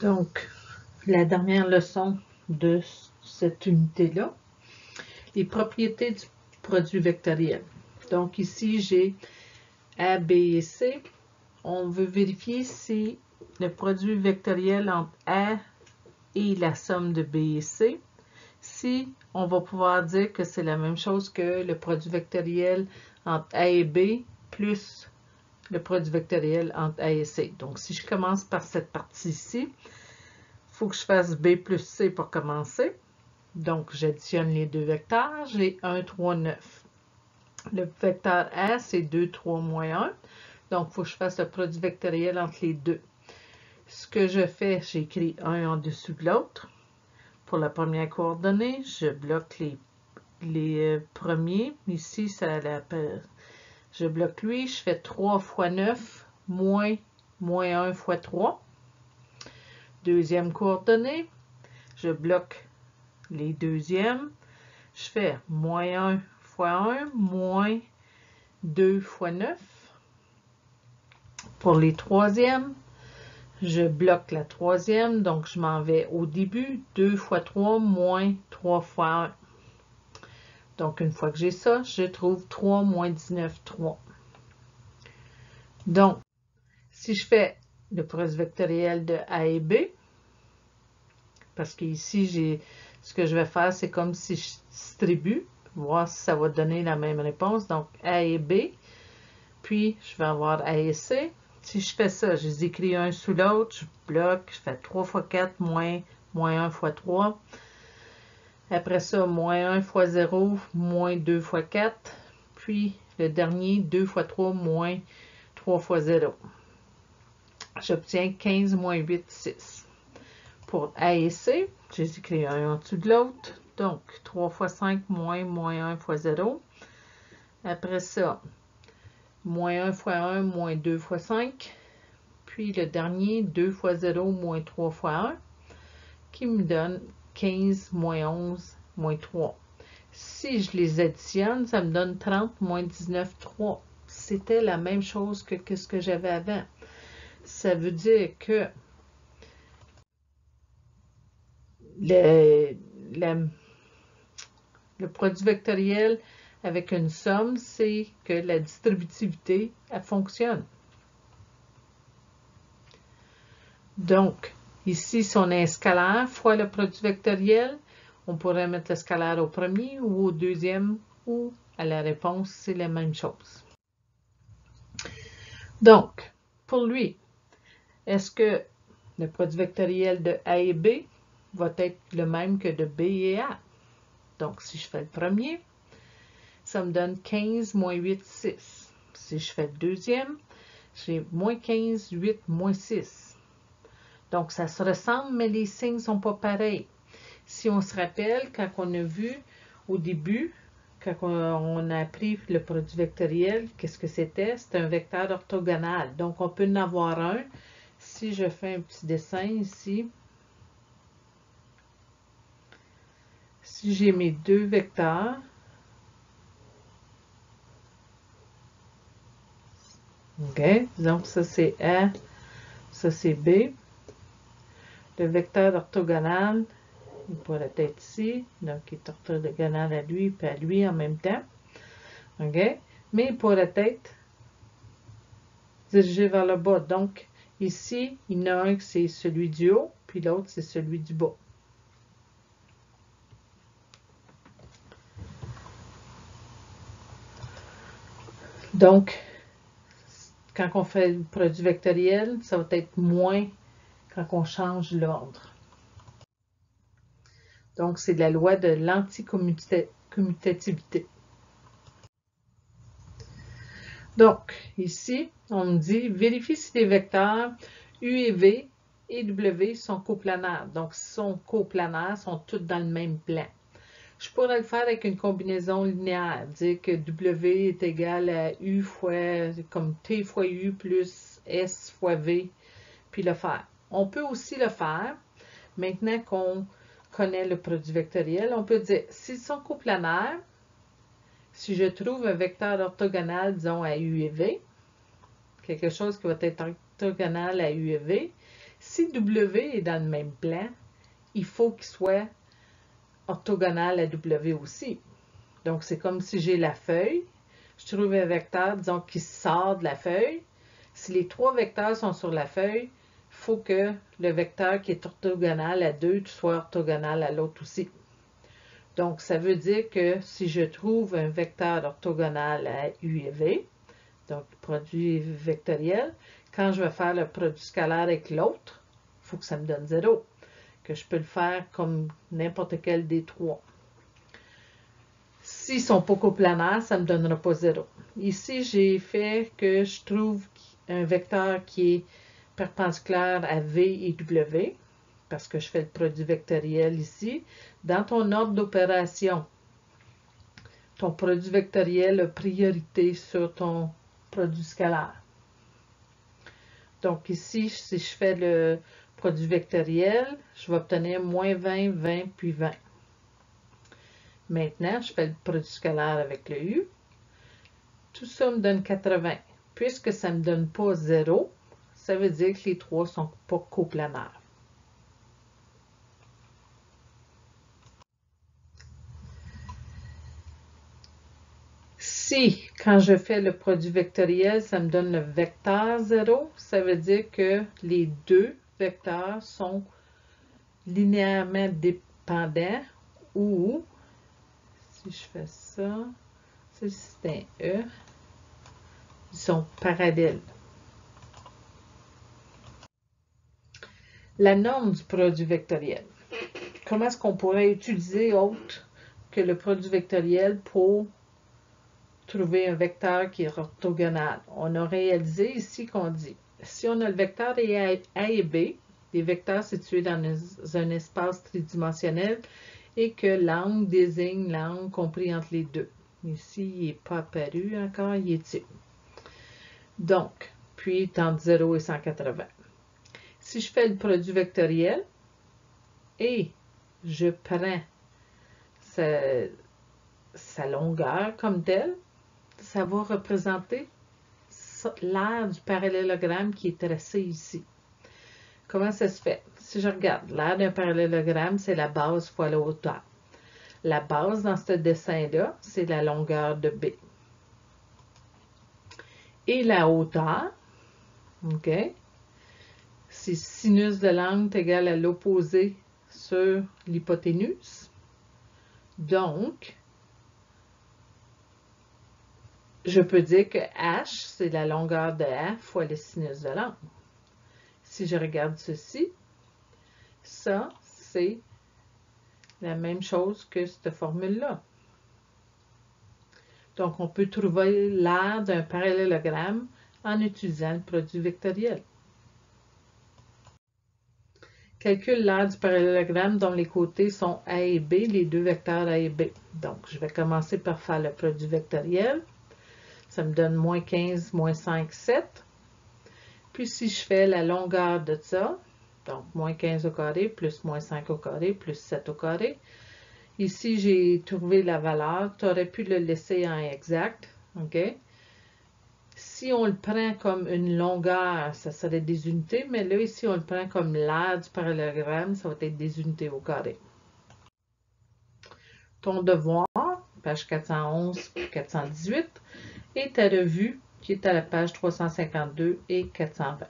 Donc, la dernière leçon de cette unité-là, les propriétés du produit vectoriel. Donc ici, j'ai A, B et C. On veut vérifier si le produit vectoriel entre A et la somme de B et C, si on va pouvoir dire que c'est la même chose que le produit vectoriel entre A et B plus le produit vectoriel entre A et C. Donc, si je commence par cette partie-ci, il faut que je fasse B plus C pour commencer. Donc, j'additionne les deux vecteurs. J'ai 1, 3, 9. Le vecteur A, c'est 2, 3, moins 1. Donc, il faut que je fasse le produit vectoriel entre les deux. Ce que je fais, j'écris un en dessous de l'autre. Pour la première coordonnée, je bloque les premiers. Ici, je bloque lui. Je fais 3 fois 9 moins 1 fois 3. Deuxième coordonnée, je bloque les deuxièmes. Je fais moins 1 fois 1 moins 2 fois 9. Pour les troisièmes, je bloque la troisième, donc je m'en vais au début. 2 fois 3 moins 3 fois 1. Donc, une fois que j'ai ça, je trouve 3 moins 19, 3. Donc, si je fais le produit vectoriel de A et B, parce qu'ici, ce que je vais faire, c'est comme si je distribue, voir si ça va donner la même réponse. Donc, A et B, puis je vais avoir A et C. Si je fais ça, je les écris un sous l'autre, je bloque, je fais 3 fois 4 moins 1 fois 3. Après ça, moins 1 fois 0, moins 2 fois 4. Puis le dernier, 2 fois 3, moins 3 fois 0. J'obtiens 15 moins 8, 6. Pour A et C, j'ai écrit un en dessous de l'autre. Donc, 3 fois 5, moins 1 fois 0. Après ça, moins 1 fois 1, moins 2 fois 5. Puis le dernier, 2 fois 0, moins 3 fois 1, qui me donne 15 moins 11, moins 3. Si je les additionne, ça me donne 30 moins 19, 3. C'était la même chose que ce que j'avais avant. Ça veut dire que le produit vectoriel avec une somme, c'est que la distributivité, elle fonctionne. Donc, ici, si on a un scalaire fois le produit vectoriel, on pourrait mettre le scalaire au premier ou au deuxième ou à la réponse, c'est la même chose. Donc, pour lui, est-ce que le produit vectoriel de A et B va être le même que de B et A? Donc, si je fais le premier, ça me donne 15 moins 8, 6. Si je fais le deuxième, j'ai moins 15, 8, moins 6. Donc, ça se ressemble, mais les signes ne sont pas pareils. Si on se rappelle, quand on a vu au début, quand on a appris le produit vectoriel, qu'est-ce que c'était? C'est un vecteur orthogonal. Donc, on peut en avoir un. Si je fais un petit dessin ici, si j'ai mes deux vecteurs, OK, donc ça c'est A, ça c'est B. Le vecteur orthogonal, il pourrait être ici, donc il est orthogonal à lui et à lui en même temps. OK, mais il pourrait être dirigé vers le bas. Donc ici, il y en a un que c'est celui du haut, puis l'autre c'est celui du bas. Donc, quand on fait le produit vectoriel, ça va être moins quand on change l'ordre. Donc, c'est la loi de l'anticommutativité. Donc, ici, on me dit, vérifie si les vecteurs U et V et W sont coplanaires. Donc, s'ils sont coplanaires, sont tous dans le même plan. Je pourrais le faire avec une combinaison linéaire, dire que W est égal à U fois, comme T fois U plus S fois V, puis le faire. On peut aussi le faire, maintenant qu'on connaît le produit vectoriel, on peut dire, s'ils sont coplanaires, si je trouve un vecteur orthogonal, disons, à U et V, quelque chose qui va être orthogonal à U et V, Si W est dans le même plan, il faut qu'il soit orthogonal à W aussi. Donc, c'est comme si j'ai la feuille, je trouve un vecteur, disons, qui sort de la feuille. Si les trois vecteurs sont sur la feuille, il faut que le vecteur qui est orthogonal à 2 soit orthogonal à l'autre aussi. Donc, ça veut dire que si je trouve un vecteur orthogonal à U et V, donc produit vectoriel, quand je vais faire le produit scalaire avec l'autre, il faut que ça me donne 0, que je peux le faire comme n'importe quel des trois. S'ils sont pas coplanaires, ça ne me donnera pas 0. Ici, j'ai fait que je trouve un vecteur qui est perpendiculaire à V et W, parce que je fais le produit vectoriel ici. Dans ton ordre d'opération, ton produit vectoriel a priorité sur ton produit scalaire. Donc ici, si je fais le produit vectoriel, je vais obtenir moins 20, 20, puis 20. Maintenant, je fais le produit scalaire avec le U. Tout ça me donne 80. Puisque ça ne me donne pas 0, ça veut dire que les trois ne sont pas coplanaires. Si, quand je fais le produit vectoriel, ça me donne le vecteur 0, ça veut dire que les deux vecteurs sont linéairement dépendants ou, si je fais ça, c'est un E, ils sont parallèles. La norme du produit vectoriel. Comment est-ce qu'on pourrait utiliser autre que le produit vectoriel pour trouver un vecteur qui est orthogonal? On a réalisé ici qu'on dit, si on a le vecteur A et B, des vecteurs situés dans un espace tridimensionnel, et que l'angle désigne l'angle compris entre les deux. Ici, il n'est pas apparu encore, il est ici. Donc, puis entre 0 et 180. Si je fais le produit vectoriel et je prends sa longueur comme telle, ça va représenter l'aire du parallélogramme qui est tracé ici. Comment ça se fait? Si je regarde, l'aire d'un parallélogramme, c'est la base fois la hauteur. La base dans ce dessin-là, c'est la longueur de B. Et la hauteur, OK, c'est sinus de l'angle est égal à l'opposé sur l'hypoténuse. Donc, je peux dire que H, c'est la longueur de A fois le sinus de l'angle. Si je regarde ceci, ça, c'est la même chose que cette formule-là. Donc, on peut trouver l'aire d'un parallélogramme en utilisant le produit vectoriel. Calcule l'aire du parallélogramme dont les côtés sont A et B, les deux vecteurs A et B. Donc, je vais commencer par faire le produit vectoriel. Ça me donne moins 15, moins 5, 7. Puis, si je fais la longueur de ça, donc moins 15 au carré, plus moins 5 au carré, plus 7 au carré. Ici, j'ai trouvé la valeur. Tu aurais pu le laisser en exact. OK? Si on le prend comme une longueur, ça serait des unités, mais là, ici, on le prend comme l'aire du parallélogramme, ça va être des unités au carré. Ton devoir, page 411 et 418, et ta revue qui est à la page 352 et 420.